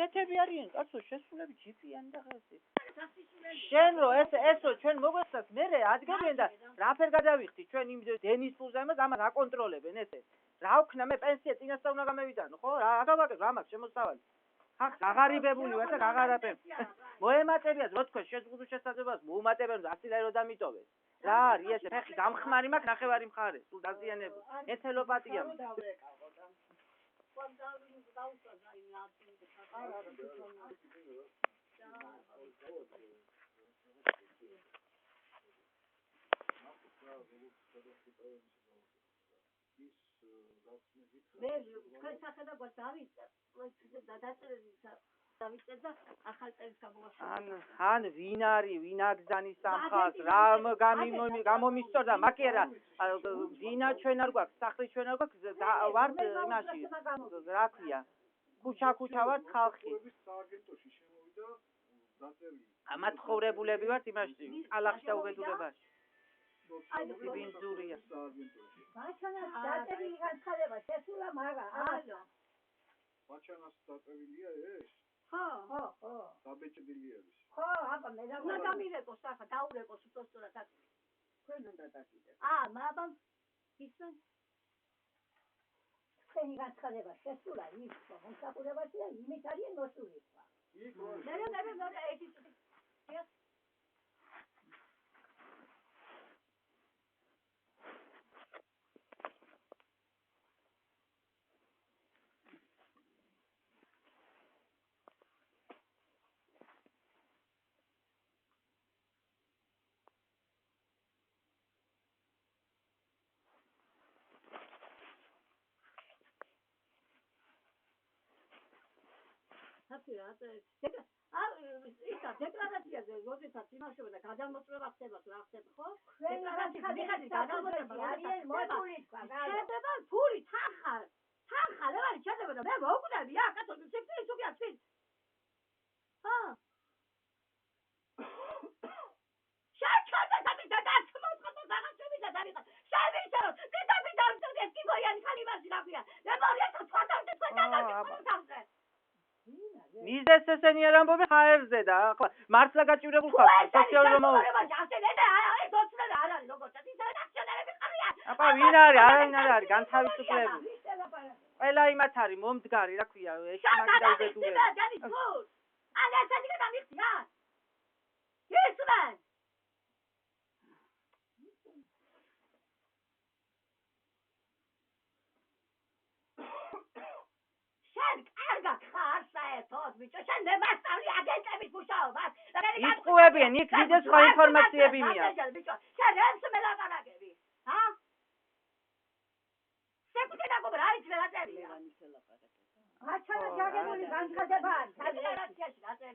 ესეთები არიან, კაცო, შესულები ჯიპიანი და ხასი. შენ რო ესო ჩვენ მოგვესწრათ, მე ადგენენ და რაფერ გადავიხდი ჩვენ იმ დენის პულზე ამას ამას აკონტროლებენ ესე. რა ვქნა მე პენსია წინასწარ უნდა გამევიტანო, ხო? რა გავაკეთო, რა მაქვს შემოსავალი. ხახ გაღარიბებული ვარ და გაღარაბებ. მოემატებიათ, რო თქვენ შეზღუდულ შესაძლებლობას მოუმატებენ და ასილაი რო დამიტოვეს. რა არის ესე ფეხი გამხმარი მაქვს ნახევარი მხარე, სულ დაზიანებული. ეთელოპათია. მე თქვენ სახედა დავიწერ და ახალ წელს გამოვაშორე. ან ვინ არის, ვინ აგზანის სამხას, რა გამომისწორდა, მაკერა, ვინა ჩვენ არ გვაქვს, სახლი ჩვენ არ გვაქვს, ვართ იმაში, რა ქვია, ქუჩა ვართ ხალხი. მაცხოვრებულები ვართ იმაში, ალახში და უბედურებაში. ბინძურია. ბაჩანას დაწერილი განცხადება შესულა მაგა. ბაჩანას დაწერილია ეს? ხო. დაბეჭდილი არის. ხო, აბა მე უნდა დამირეკოს ახლა, დაურეკოს უბრალოდ აქ. თქვენ უნდა დაგიდეთ. მაბამ ისმენ თქვენი განცხადება შესულა ის მომსახურებაში და იმით არიან მოსული სხვა. მე ერთი დეკლარაციაზე როდესაც იმაშობა და გადამოწმება ხდება თუ რა ხდება ხო? დეკლარაციაზე გადამოწმება არიან მოსული თქვა. შედება ფული თანხარ ლევანი შედება და მე მოვკვდები კაცო შექმნილი სუგია თქვი. შეჩერდა და დაცმოწყო დაღაჩები და დარიყა. შევისო პიტა ეს კი მოიანი ხალი მასი რა ქვია. მე მოვიდა თქვა და თქვა მიზეს ესენი არ ამბობენ ხაერზე და ახლა მართლა გაჭირებულ ხარ სოციალურ მომავალს. აბა ვინ არის? არავინ არ არის განთავისუფლებული. ყველა იმათ არის მომდგარი, რა ქვია, ეშმაკი და უბედურება. იტყუებიან, იქ ვიდეს სხვა ინფორმაციები მიაქვს.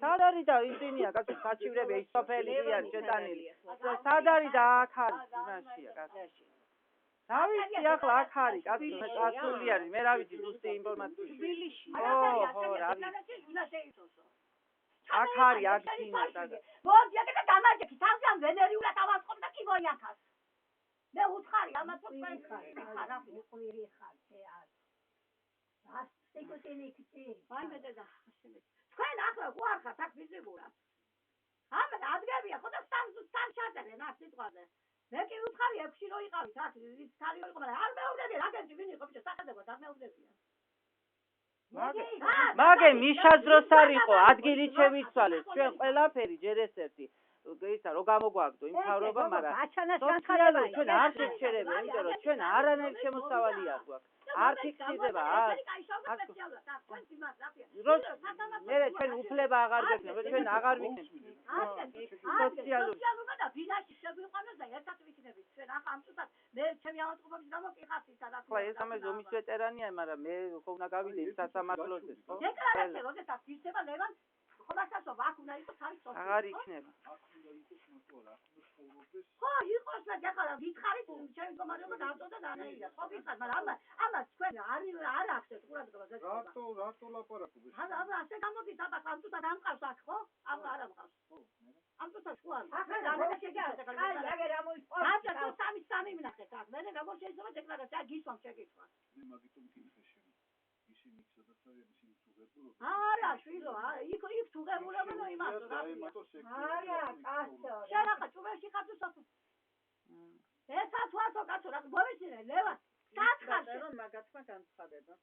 სად არის და ისინია, კაცო, საჩივრები, ისოფელი არის შეტანილი. სად არის და აქ არის იმაშია, კაცო. რა ვიცი, ახლა აქ არის, კაცო, წასული არის, მე რა ვიცი, ზუსტი ინფორმაცია. თბილისში. ხო, რა ვიცი. აქ არის, აქ ძინა და. მოდი, აქ და დამარჯექი, თავიდან ვენერიულად ავაწყობ და კი მოიაქას. მე უთხარი, ამას თქვენ ხარ, რა ვიყური ხარ, შეარ. ასტიკუტინი ქცი. აი მე და თქვენ ახლა უარ ხართ აქ ფიზიკურად. ამა ადგებია, ხო და სამ ჩაწერენ აქ სიტყვაზე. მე კი უთხარი 6 რო იყავით აქ ის ხალი იყო, მაგრამ არ მეუბნებიან, აგენტი ვინ იყო, ბიჭო, სახედებოდ არ მეუბნებიან. მაგე მიშას დროს არ იყო, ადგილით შევიცვალეს, ჩვენ ყველაფერი ჯერ ეს ერთი. ისა რო გამოგვაგდო იმთავრობა, მაგრამ სოციალურ ჩვენ არ შეჩერებენ, იმიტომ რომ ჩვენ არანაირი შემოსავალი არ გვაქვს. არ ფიქსირდება, მე ჩვენ უფლება აღარ გექნება, ჩვენ აღარ ვიქნებით. სოციალურობა და ბინაში შეგვიყვანოს და ერთად ვიქნებით. ჩვენ ახლა ამ წუთად მე ჩემი ავადმყოფობის გამო ყიხავს ისა და ხო, ეს ამას ომის ვეტერანია, მაგრამ მე ხო უნდა გავიდე ის სასამართლოზე, ხო? დეკლარაცია როდესაც ისება ლევან ხომასასობა აქ უნდა იყოს თავის სოციალურ. აღარ იქნება. ხო, იყოს და ახლა ვითხარით ჩემი მდგომარეობა დავწოდა და ანაირად. ხო, ვიხარ, მაგრამ ამას თქვენ არ ახსენეთ ყურადღებას ეს. რატო ლაპარაკობ? აბა ასე გამოდით, აბა ამ წუთად ამ ყავს აქ, ხო? არ ამყავს. ხო. ამ წუთად სხვა. ახლა რა შეგეძახა? აი, აგერ ამოიწყო. აბა თუ სამი მინახეთ აქ. მე როგორ შეიძლება დეკლარაცია გისვამ შეგიქვა. მე მაგითო მკითხე შენ. ისინი სადაც არიან ისინი თუ ვეპულობენ. არა, შვილო, იქ თუ ღებულებენო იმას რა. არა, კაცო. შენ ახლა ჭუბეში ხარ თუ სოფო. ესა თვასო კაცო რა მოვიცინე ლევა. სათხარში რომ მაგათმა განცხადება.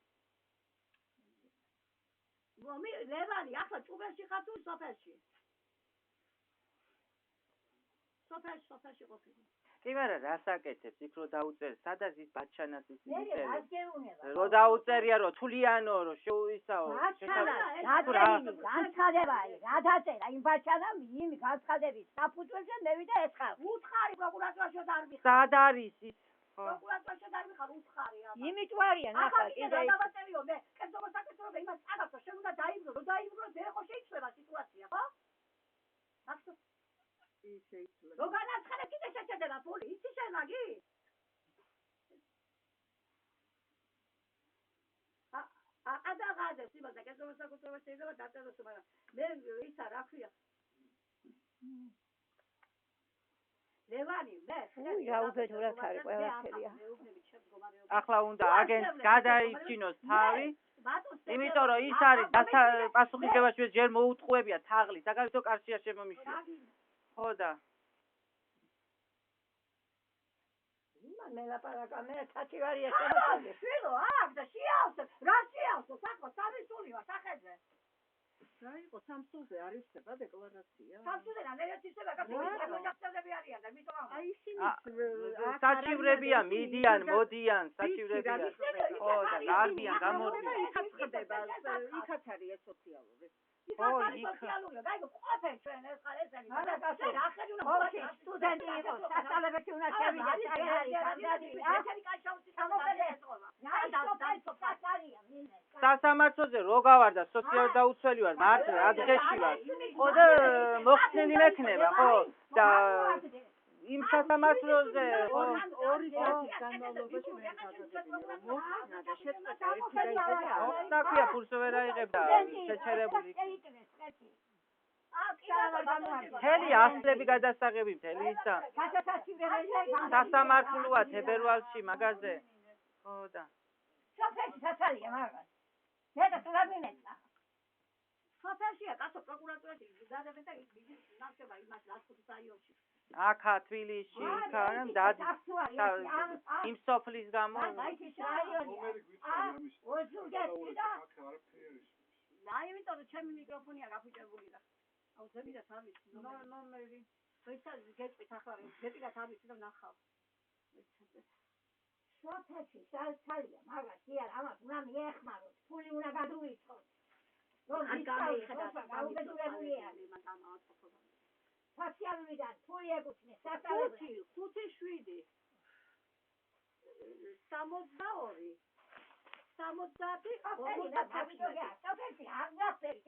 მომი ლევანი ახლა ჭუბეში ხარ თუ სოფელში? სოფელში ყოფილი. კი მარა რას აკეთებს იქ რო დაუწერ სადაც ის ბაჩანას ის მე რაც გეუბნება. რო დაუწერია რო თულიანო რო შეუისაო განცხადებაა რა დაწერა იმ ბაჩანამ იმ განცხადების საფუძველზე მევიდა ეცხარ. უთხარი პროკურატურაში არ მიხარ. სად არის ის პროკურატურაში არ მიხარ უთხარი აბა. იმით ვარიან ახლა კიდე დავაწერიო მე კეთობა საკეთრობა იმას წაგავსო შენ უნდა დაიბრო რომ დაიბრო მე ხო შეიძლება სიტუაცია ხო? ახლა რო განაცხადე კიდე შეჭედება ფული იცი შენ მაგი? ადაღადეს იმას და კეთობა საკუთრება შეიძლება დაწეროს მაგრამ მე ისა რა ქვია ლევანი მე რა უბედურად არის ყველაფერია. ახლა უნდა აგენტს გადაიჩინოს თავი იმიტომ რომ ის არის პასუხისგებაში ჯერ მოუთხოვებია თაღლი საგარეო კარშია შემომიშვა ხო და მე ლაპარაკა მე საჭიროა შემოწმე. შვილო აქ და შეავსო რა შეავსო საკო სამი სული ვარ სახელზე რა იყო სამსულზე არის ხება დეკლარაცია სამსულზე რა ნერეცისება გასაგები არიან და მითო აი ისინი საჭივრებია მიდიან მოდიან საჭივრებია ხო და გარბიან გამორბიან იქაც ხდება იქაც არის ეს სოციალური ხო იქ სოციალურია გაიგო ყოფენ ჩვენ ეს ხარ ეს არის არა კაცო რა ხერი უნდა მოხდეს სტუდენტი იყო სასწავლებელში უნდა შევიდეს აი არის ესენი კაშაუსი სასამართლოზე რო გავარდა სოციალური დაუცველი ვარ მართლა ადღეში ვარ ხო და მოხსნილი მექნება ხო და იმ სასამართლოზე ხო 2 წლის განმავლობაში ვერ გადადებია მოხსნა და შეწყვეტა ერთი დაიწყება ოხნაქვია ფულს ვერ აიღებდა შეჩერებული მთელი ასლები გადასაღები მთელი ისა სასამართლოა თებერვალში მაგაზე ხო და სოფელში სასალია მაგას მე და თუ რა მიმეცა სოფელშია კაცო პროკურატურაში დადებენ და ნახება იმას ლასკუთის რაიონში აქა თბილისში იქა დადი იმ სოფლის გამო აი ეს რაიონია ოზურგეთი და აი იმიტომ რომ ჩემი მიკროფონია გაფუჭებული და აუ ზებიდა თავის ნომერი ვეცა გეტყვით ახლა ზებიდა თავის და ნახავ სოფელში სასალია მაგას კი არა ამას უნდა მიეხმაროთ ფული უნდა გადუვიწყოთ რომ ისწავლოს გაუბედურებული არის სოციალურიდან ფული ეკუთვნის სასწავლებლებს 5-7 62 70 სოფელში არ გასწევი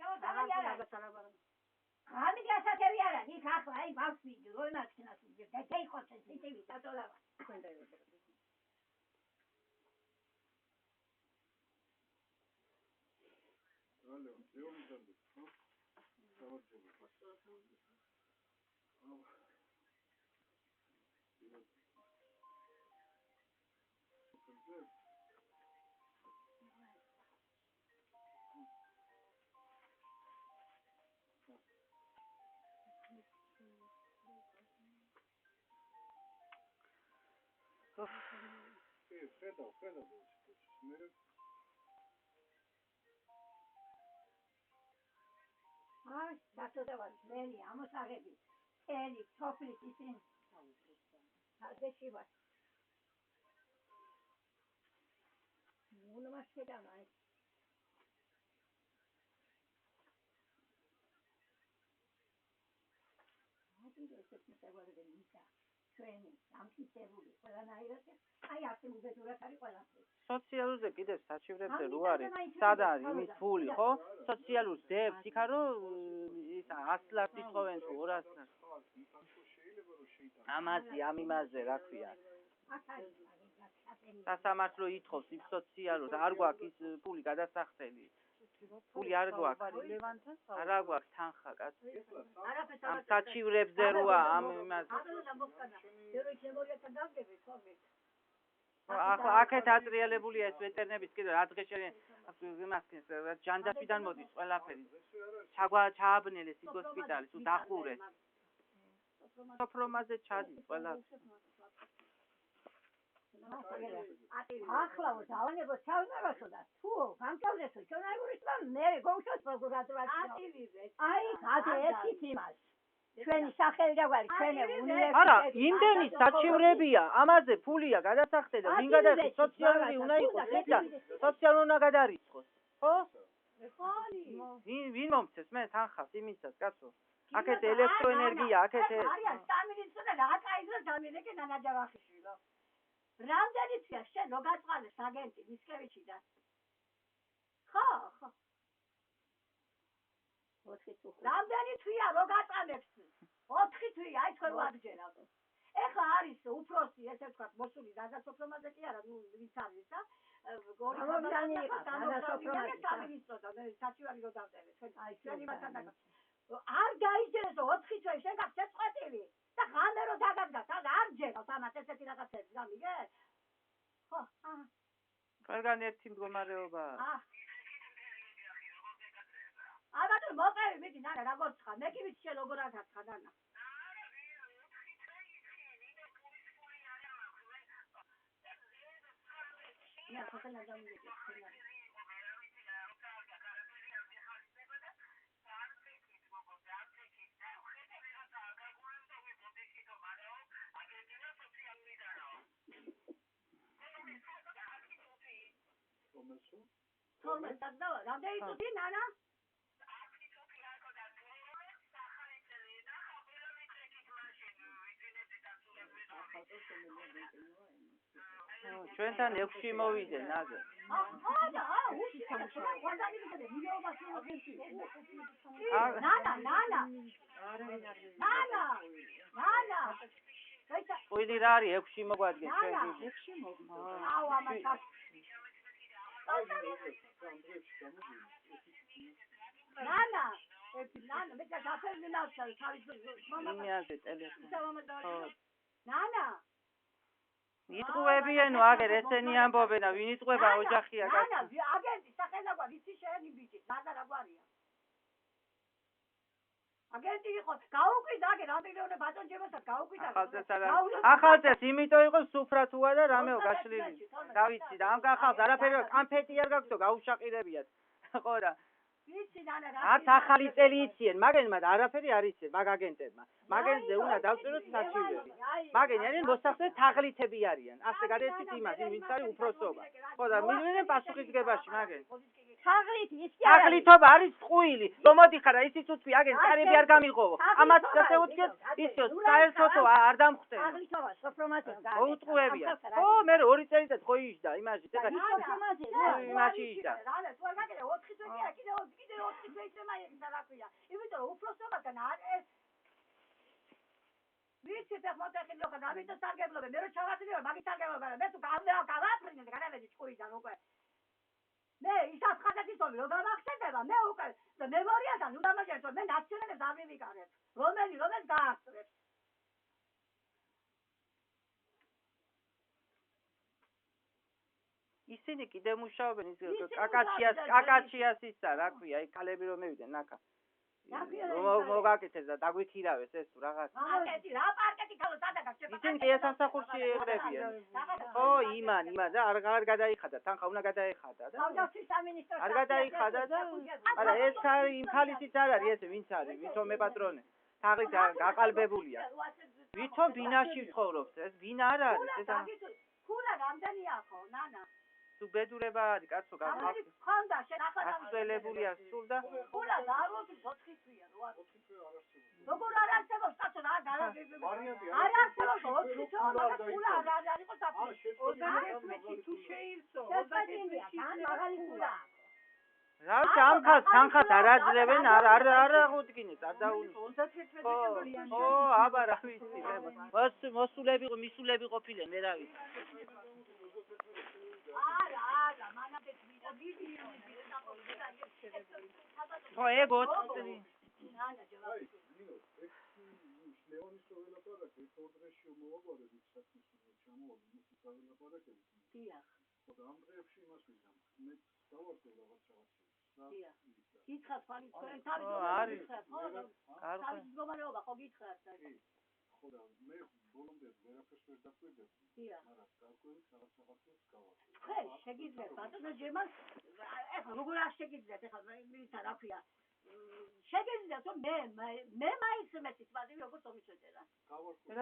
ამით გასათევი არა იქ ახლა აი ბავშვი რო იმაჩნას და დაიხოცეს ისევი დაწოლავა თქვენ დაიბადეთ Алло, Леонид Андреевич, ну, давайте. Феда, აი, დაწოდება ძველი ამოსაღები, წელი, სოფლის ისინი. სადეში ვარ. უნდა შედამაი. აი, ეს მისაგვარები ისა. ჩვენი სამწისებული ყველანაირად აი ასე უბედურად არის ყველაფერი. სოციალურზე კიდევ საჭივრებზე რო არის სად არის იმის ფული ხო სოციალურ დებს იქა რომ ის 100 ლარს იწოვენ თუ 200 ლარს ამაზე ამ იმაზე რა ქვია სასამართლო ითხოვს იმ სოციალურს არ გვაქვს ის ფული გადასახდელი ფული არ გვაქვს არა გვაქვს თანხა კაცო ამ საჭივრებზე როა ამ იმაზე ახლა აქეთ ატრიალებულია ეს ვეტერნების კიდე რა დღეშენ იმასკენ ჯანდაცვიდან მოდის ყველაფერი ჩააბნელეს ის ჰოსპიტალი თუ დახურეს სოფრომაზე ჩადის ყველაფერი ახლა დავანებო ჩავზაროსო და თუ გამჭავდესო ჩვენ არ გურისმა მე გოუშოს პროკურატურაში აი გადე ეცით იმას ჩვენი სახელი და გვარი ჩვენი უნივერსიტეტი არა იმდენი საჩივრებია ამაზე ფულია გადასახდე და ვინ გადასახდე სოციალური უნდა იყოს ეს და სოციალური უნდა გადარიცხოს ხო ვინ მომწეს მე თანხავს იმისას კაცო აქეთ ელექტროენერგია აქეთ არიან სამინისტრო და რაკაიდრო დამილეკე ნანაჯავახიშვილო რამდენი თვია შენ რო გაწყალეს აგენტი მისკევიჩიდან ხო რამდენი თვია რო გაწყალებს 4 თვია აი თქვენ ვაგჯერავთ ეხლა არის უფროსი ესე ვთქვათ მოსული დადასოფრომაზე კი არა ნუ ვინც არის და გორი სამინისტრო და მე საჩივარი რო დავწერე თქვენ იმასთან არ გაიჯერეს 4 თვე შენ გაგწყვეტილი და ხანე რო დაგაგდათ არ ჯერავს ამას ესეთი რაღაცები გამიგე ხო ყველგან ერთი მდგომარეობა ალბათ მოყევი მიდი ნანა როგორც ხარ მე კი ვიცი შენ როგორ აკაცხა ნანა ია ხოთელა დამიგე თორმეტ და რამდენი წუთი ნანა ჩვენთან 6-ში მოვიდნენ აგე ყველი რა არის 6-ში მოგვადგენ ჩვენ 6-ში ნანა მე გაფერდი ნავსარი თავის იმაზე ტელეფონი ნანა იტყუებიენო აგერ ესენი ამბობენ ვინ იტყვება ოჯახია კაცი ნანა აგენტი სახელობა ვიცი შენი ბიჭი ნანა რა გვარია აგენტი იყო გაუკვირდა აგერ რამდენიმე ბატონჯებასაც გაუკვირდა ახალწეს იმიტომ იყო სუფრა თუა და რამეო გაშლილი დავიცი და ამ გახალს არაფერი კანფეტი არ გაქვსო გაუშაყირებიათ ხო რა ვიცი ნანა რა არც ახალი წელი იციან მაგენმა და არაფერი არ იციან მაგ აგენტებმა მაგენზე უნდა დავწეროთ საჩივები მაგენი არიან მოსახდე თაღლითები არიან ასე გადაეცით იმას ვინც არის უფროსობა ხო და მივიდნენ პასუხისგებაში მაგენ თაღლითი ის კი თაღლითობა არის ტყუილი რომ მოდიხარ ისიც უთქვი აგენ წარები არ გამიღოვო ამას ასე უთქვი ისო საერთოდ არ დამხვდენ თაღლითობა სოფრომაზე უტყუებია ხო მე 2 წელიწად ხო იჯდა იმაში ეხა სოფრომაზე იმაში იჯდა რანა თუ არ გაგერე 4 თვე კი არა კიდე 4 თვე იწემა ეხა რა ქვია იმიტომ რომ უფროსობასთან არ ეს ვიცი და მოთეხილი ხო ამიტომ სარგებლობე მე რო ჩავაძლევ მაგის სარგებლობე მე თუ გავაფრინე განავედი ჭკუიდან უკვე მე ისაც ხაზეთის თომი რომ გამახსენდება მე უკვე მემორიასთან უნდა მოჟერდო მე ნაციონალებს არ მივიკარებ რომელიც გაასწრებს ისინი კიდე მუშაობენ ის კაკაჩიას ისა რა ქვია აი ქალები რომ მევიდნენ ნაკა მოგაკეთეს და დაგვიქირავეს ეს რაღაც პარკეტი რა პარკეტი ქალო სადაგა ისინი კი სასახურში ეღრებიან ხო იმან და არ გადაიხადა თანხა უნდა გადაეხადა და თავდაცვის სამინისტროს არ გადაიხადა და არა ეს არის იმ ქალისიც არ არის ესე ვინც არის ვითომ მე პატრონე თაღით გაყალბებულია ვითომ ბინაში ვცხოვრობს ეს ბინა არ არის ეს ქულა რამდენია ხო ნანა ბედურება არის კაცო გახალხი ხონდა შენ ახლა ასწელებულია სულ და ქულა დააროთი 4 თვია რა 4 თვე არ არსებობს როგორ არ არსებობს კაცო რა გადაგებები არ არსებობს 4 თვე მაგას ქულა არ იყო საფრთხე 21 თუ შეირსო 21 მაგალი ქულა რა ამ ხალხს თანხას არ აძლევენ არ აღუდგინეს არ დაუნო 31 ო აბა რა ვიცი მისულები ყოფილენ მე რა ვიცი არა მანამდე დიდი ხო ეგ 4 წელი ნანა ჯავახი ლეონის ველაპარაკე თორდრეში მოაგვარებით საქმეს ჩამოვადი მისი სალაპარაკებით. დიახ. ხო და ამ დღეებში იმას ვიზამ. მე დავარდე რაღაცას. დიახ. გითხრათ ხანი თქვენ თავის არის. გითხრათ, ხო? კარგი. თავის მდგომარეობა ხო გითხრათ? ხო და მე ბოლომდე ვერაფერს ვერ დაკვირდები. დიახ. მაგრამ დაკვირდით რაღაცას გავაკეთე. თქვენ შეგიძლიათ ბატონო ჯერმან ეხლა როგორ არ შეგიძლიათ ეხლა მისა რა ქვია შეგიძლიათ რომ მე მაინც მეცით მაგები როგორც ომის ვეტერანი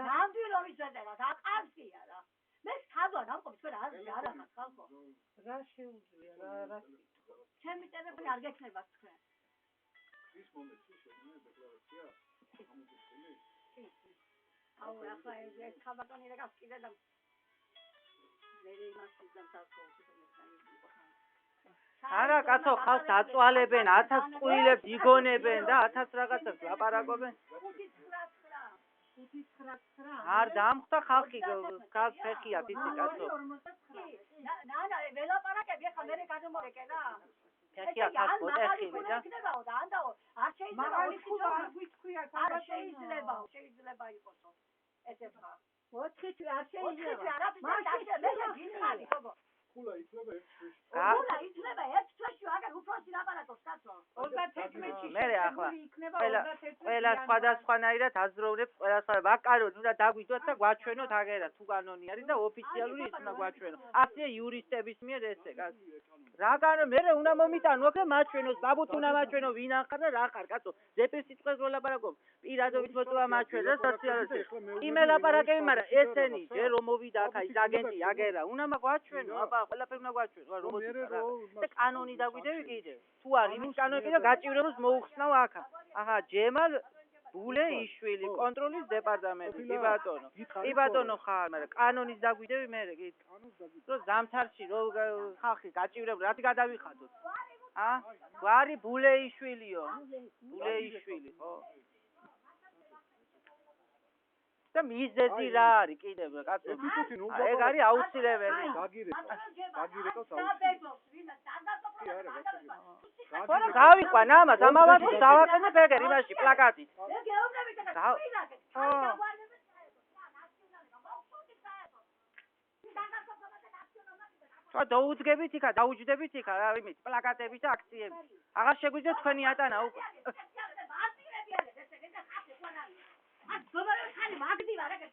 ნამდვილ ომის ვეტერანი აკარსია რა მე სადვარ ამყოფი თქვენ არ ახალ ხალხო რა შეუძლია რა ჩემი ტელეფონი არ გექნება თქვენ ის მომენტში შეგვიძლია დეკლარაცია ამოგვიშვილი აუ ახლა ეს ხაბატონი რა გასკიდა და მე იმას ვიზამ თავს არა კაცო ხალხს აწვალებენ 1000 ყვილებს იგონებენ და 1000 რაღაცას ლაპარაკობენ 599 არ დამხვდა ხალხი გას ფეხია ფიცი კაცო ნანა ველაპარაკები ახლა მე გადმოვეკე რა ფეხია ხალხ მოტეხილი და ანდაო არ შეიძლება არ გვიქვია არ შეიძლება იყოსო ეთება 4 თვე არ შეიძლება მაშინ მე გიხარი გოგო ხულა იწლება ერთ თვეში ხულა იწლება ერთ თვეში აგერ უფროსი ლაპარაკობს კაცო 31-ში მე ახლა იქნება ყველა სხვადასხვანაირად აზროვნებს ყველა სხვა ვაკაროთ უნდა დაგვიდოთ და გვაჩვენოთ აგერა თუ კანონი არის და ოფიციალური ის უნდა გვაჩვენო ასე იურისტების მიერ ესე კაცო რა განო მე უნდა მომიტანო აქ მაჩვენოს ბაბუთ უნდა მაჩვენო ვინ ახარ და რა ხარ კაცო ზეპირ სიტყვას რო ლაპარაკობ პირადობით მოწვა მაჩვენო სოციალურ იმე ლაპარაკები მაგრამ ესენი ჯერ რომ მოვიდა აქ ის აგენტი აგერა უნდა მაგვაჩვენო აბა ყველაფერი უნდა გვაჩვენო რომ და კანონი დაგვიდები კიდე თუ არის იმის კანონი კიდე გაჭირებას მოუხსნავ აქ აჰა ჯემალ ბულე იშვილი კონტროლის დეპარტამენტი კი ბატონო ხარ მაგრამ კანონის დაგვიდები მე რომ ზამთარში რო ხალხი გაჭირებული რატი გადავიხადოთ გვარი ბულე იშვილიო ბულე იშვილი ხო და მიზეზი რა არის კიდევ კაცო ეგ არის აუცილებელი გაგირეკავს ხო გავიყვან ამას ამავადროს დავაყენებ ეგერ იმაში პლაკატით დაუძგებით იქა დაუჯდებით იქა იმით პლაკატები და აქციები აღარ შეგვიძლია თქვენი ატანა უკვე გობარო ხალი მაგდივარ ეგ